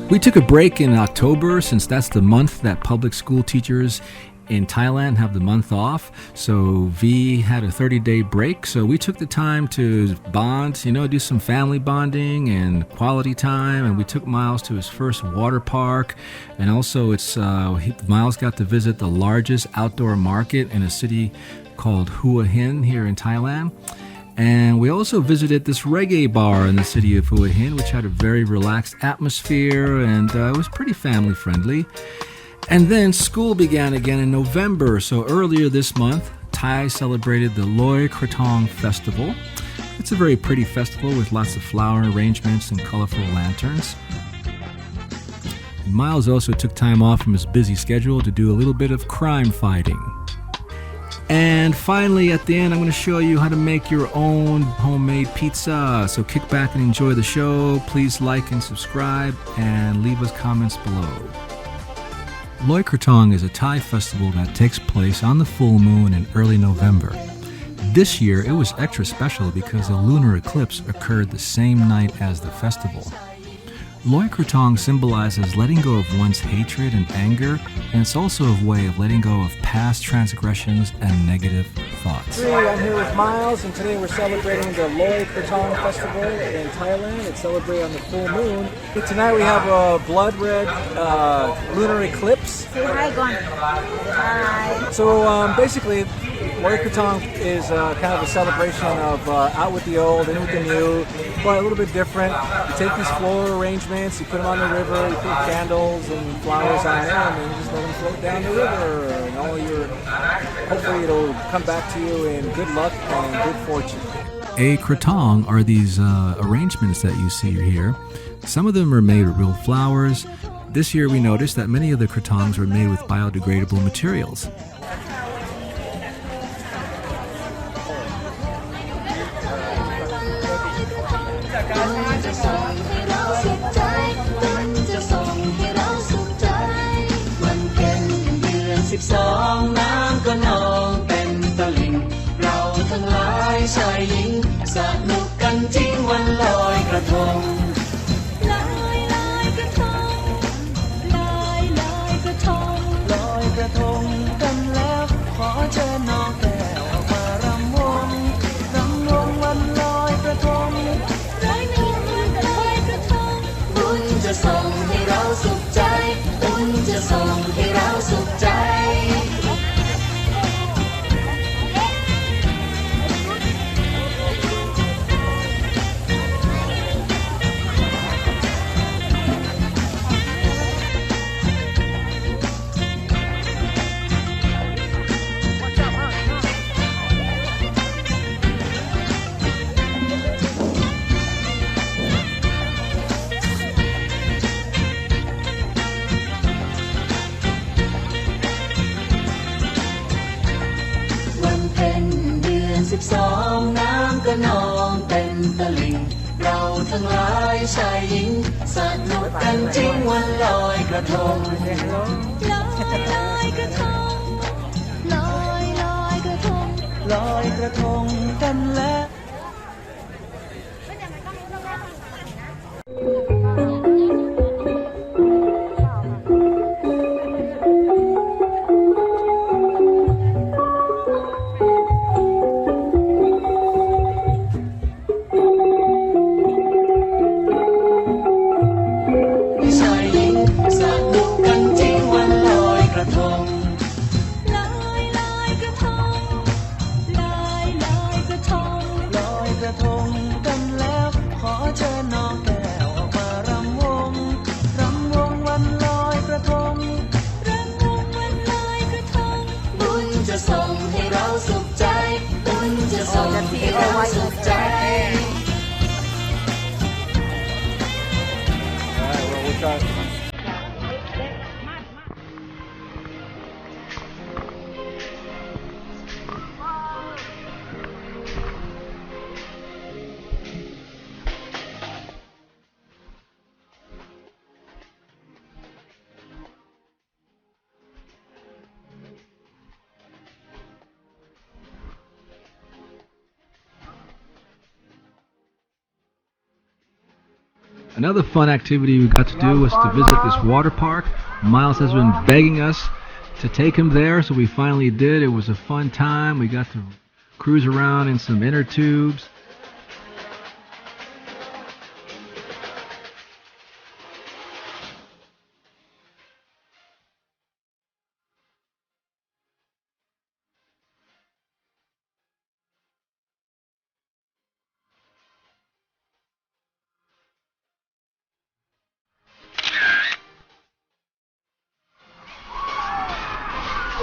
We took a break in October since that's the month that public school teachers in Thailand have the month off. So V had a 30-day break. So we took the time to bond, do some family bonding and quality time. And we took Miles to his first water park. And also Miles got to visit the largest outdoor market in a city called Hua Hin here in Thailand. And we also visited this reggae bar in the city of Hua Hin, which had a very relaxed atmosphere and it was pretty family friendly. And then school began again in November. So earlier this month, Thai celebrated the Loi Krathong Festival. It's a very pretty festival with lots of flower arrangements and colorful lanterns. And Miles also took time off from his busy schedule to do a little bit of crime fighting. And finally, at the end, I'm going to show you how to make your own homemade pizza. So kick back and enjoy the show. Please like and subscribe and leave us comments below. Loi Krathong is a Thai festival that takes place on the full moon in early November. This year, it was extra special because a lunar eclipse occurred the same night as the festival. Loi Krathong symbolizes letting go of one's hatred and anger, and it's also a way of letting go of past transgressions and negative thoughts. I'm here with Miles, and today we're celebrating the Loi Krathong Festival in Thailand. It's celebrated on the full moon. Tonight we have a blood red lunar eclipse. Hi, Gone. Hi. So basically, Loi Krathong is kind of a celebration of out with the old, in with the new, but a little bit different. You take these floral arrangements, you put them on the river, you put candles and flowers on them, and you just let them float down the river. And hopefully it'll come back to you in good luck and good fortune. A krathong are these arrangements that you see here. Some of them are made with real flowers. This year we noticed that many of the krathongs were made with biodegradable materials. Another fun activity we got to do was to visit this water park. Miles has been begging us to take him there, so we finally did. It was a fun time. We got to cruise around in some inner tubes.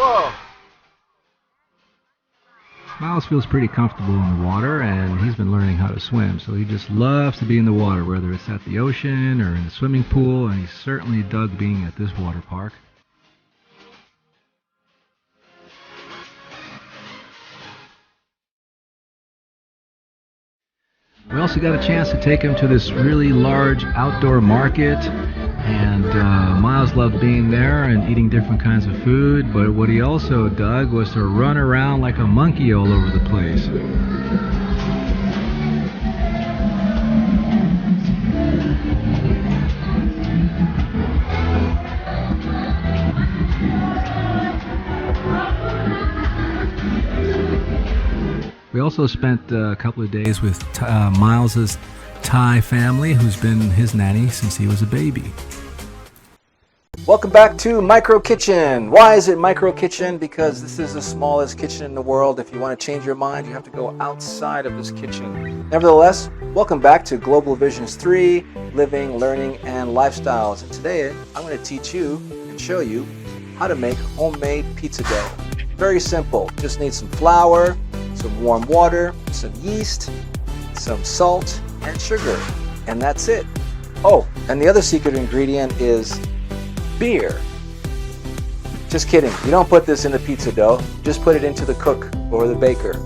Whoa! Miles feels pretty comfortable in the water, and he's been learning how to swim, so he just loves to be in the water, whether it's at the ocean or in the swimming pool, and he certainly dug being at this water park. We also got a chance to take him to this really large outdoor market, and Miles loved being there and eating different kinds of food, but what he also dug was to run around like a monkey all over the place. We also spent a couple of days with Miles's Thai family, who's been his nanny since he was a baby. Welcome back to Micro Kitchen. Why is it Micro Kitchen? Because this is the smallest kitchen in the world. If you want to change your mind, you have to go outside of this kitchen. Nevertheless, welcome back to Global Visions 3, Living, Learning, and Lifestyles. And today, I'm going to teach you and show you how to make homemade pizza dough. Very simple. Just need some flour, some warm water, some yeast, some salt, and sugar. And that's it. Oh, and the other secret ingredient is beer. Just kidding. You don't put this in the pizza dough. Just put it into the cook or the baker.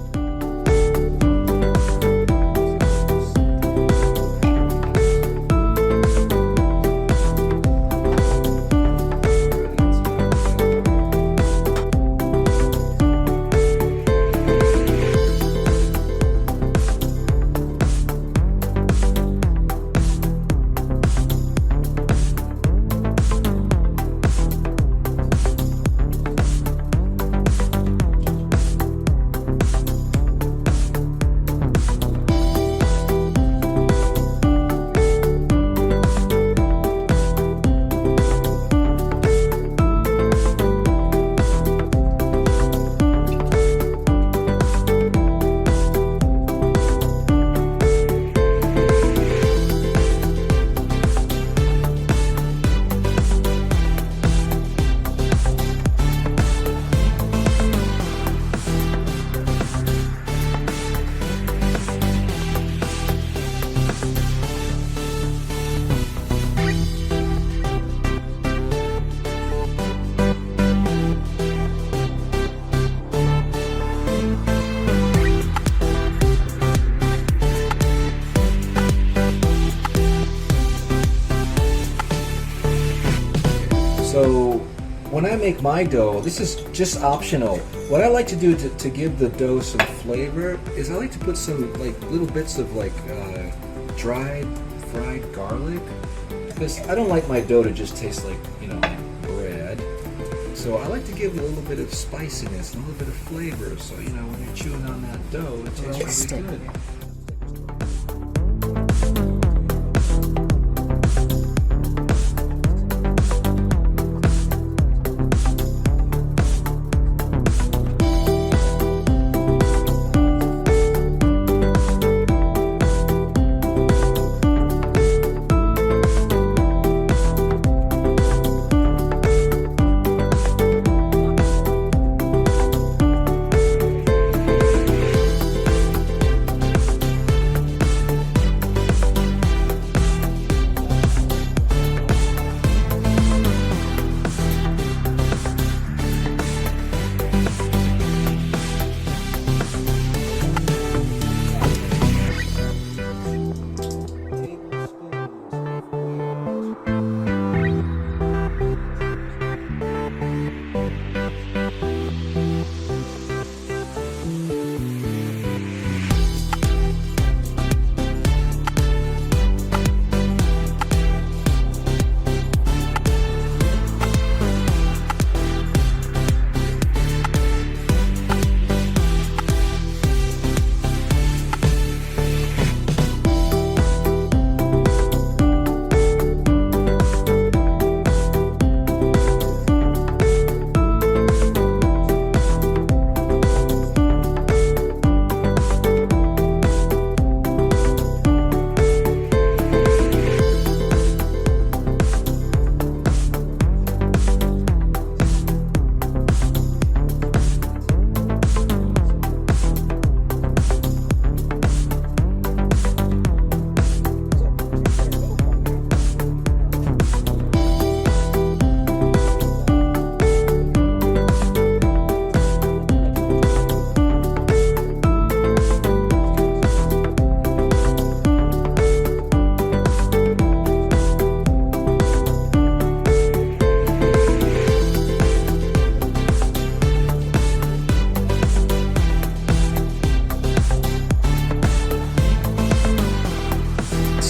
So when I make my dough, this is just optional. What I like to do to give the dough some flavor is I like to put some like little bits of like dried fried garlic, because I don't like my dough to just taste like, you know, bread. So I like to give it a little bit of spiciness, a little bit of flavor, so you know when you're chewing on that dough, it tastes really good.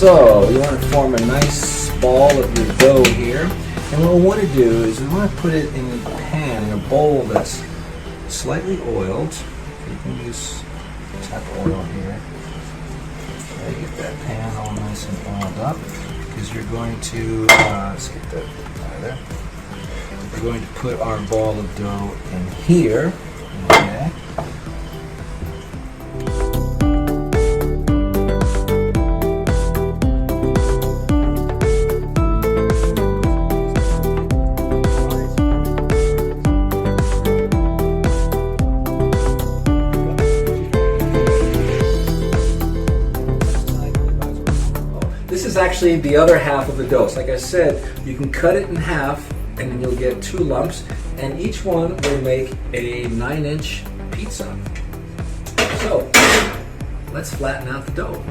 So you want to form a nice ball of your dough here. And what we want to do is we want to put it in a pan, in a bowl that's slightly oiled. You can use tap oil here. Okay, get that pan all nice and oiled up because you're going to, let's get that out of there. We're going to put our ball of dough in here. Okay. This is actually the other half of the dough. So like I said, you can cut it in half and then you'll get 2 lumps, and each one will make a 9-inch pizza. So let's flatten out the dough.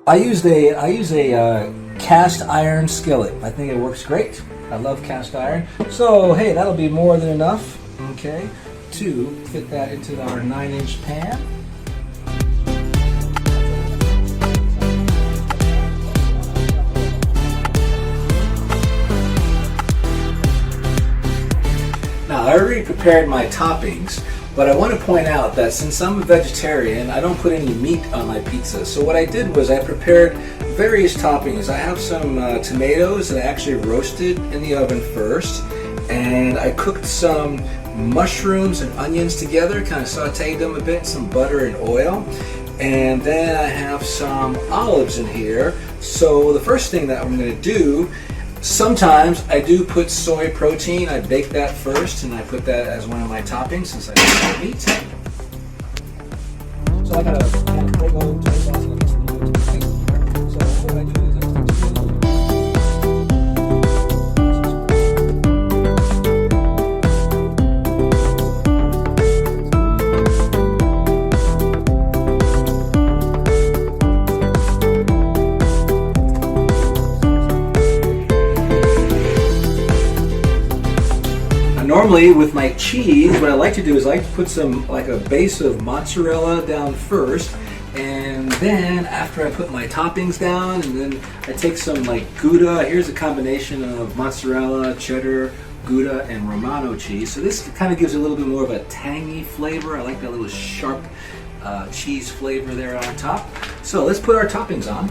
I use a cast iron skillet. I think it works great. I love cast iron. So hey, that'll be more than enough, okay, to fit that into our 9-inch pan. Now I already prepared my toppings. But I want to point out that since I'm a vegetarian, I don't put any meat on my pizza. So what I did was I prepared various toppings. I have some tomatoes that I actually roasted in the oven first. And I cooked some mushrooms and onions together, kind of sauteed them a bit, some butter and oil. And then I have some olives in here. So the first thing that I'm going to do, sometimes I do put soy protein. I bake that first and I put that as one of my toppings since I don't have meat. So I got a pan of Prego tomato sauce and I mix them into the thing. So what I do is I take normally with my cheese, what I like to do is I like to put some, like a base of mozzarella down first, and then after I put my toppings down, and then I take some like Gouda. Here's a combination of mozzarella, cheddar, Gouda, and Romano cheese. So this kind of gives a little bit more of a tangy flavor. I like that little sharp cheese flavor there on top. So let's put our toppings on.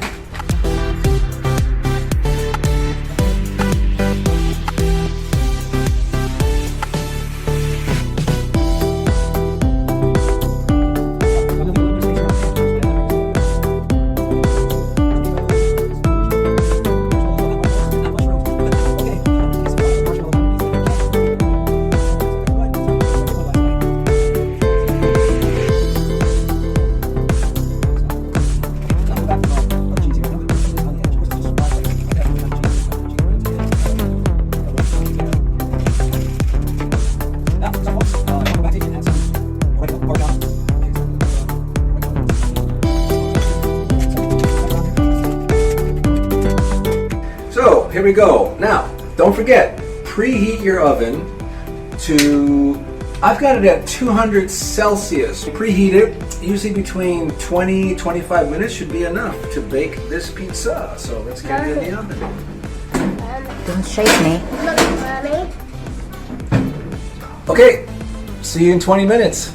So here we go. Now, don't forget, preheat your oven to, I've got it at 200 Celsius. Preheat it, usually between 20-25 minutes should be enough to bake this pizza. So let's get it in the oven. Don't shake me. Look, Mommy. Okay, see you in 20 minutes.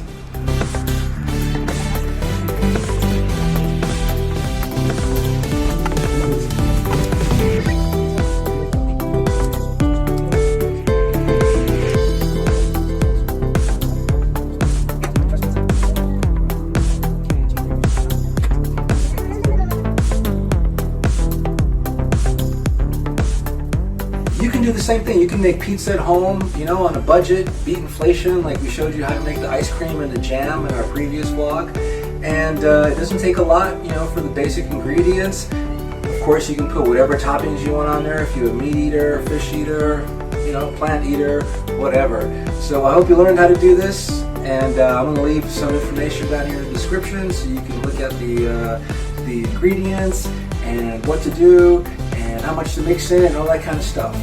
You can do the same thing. You can make pizza at home, you know, on a budget, beat inflation, like we showed you how to make the ice cream and the jam in our previous vlog. And it doesn't take a lot, you know, for the basic ingredients. Of course, you can put whatever toppings you want on there. If you're a meat eater, fish eater, you know, plant eater, whatever. So I hope you learned how to do this, and I'm going to leave some information down here in the description so you can look at the ingredients and what to do and how much to mix in and all that kind of stuff.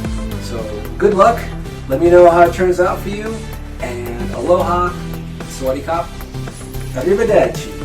So good luck. Let me know how it turns out for you. And aloha, sawadee kap, arrivederci.